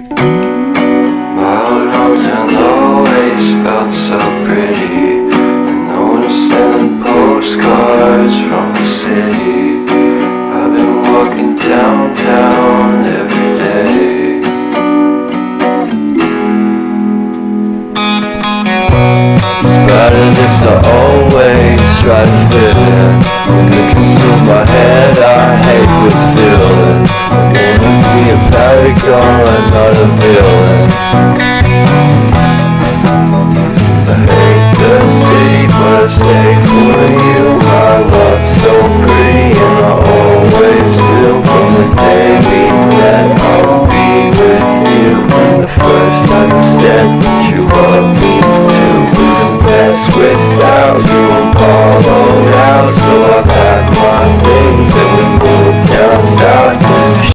Wild roads and always felt so pretty, and no one's sending postcards from the city. I've been walking downtown every day. In spite of this, I always try to fit in. When it consumes my head, I hate this feeling. I wanna be a paragon, not a villain. I hate the city, but I stay for you.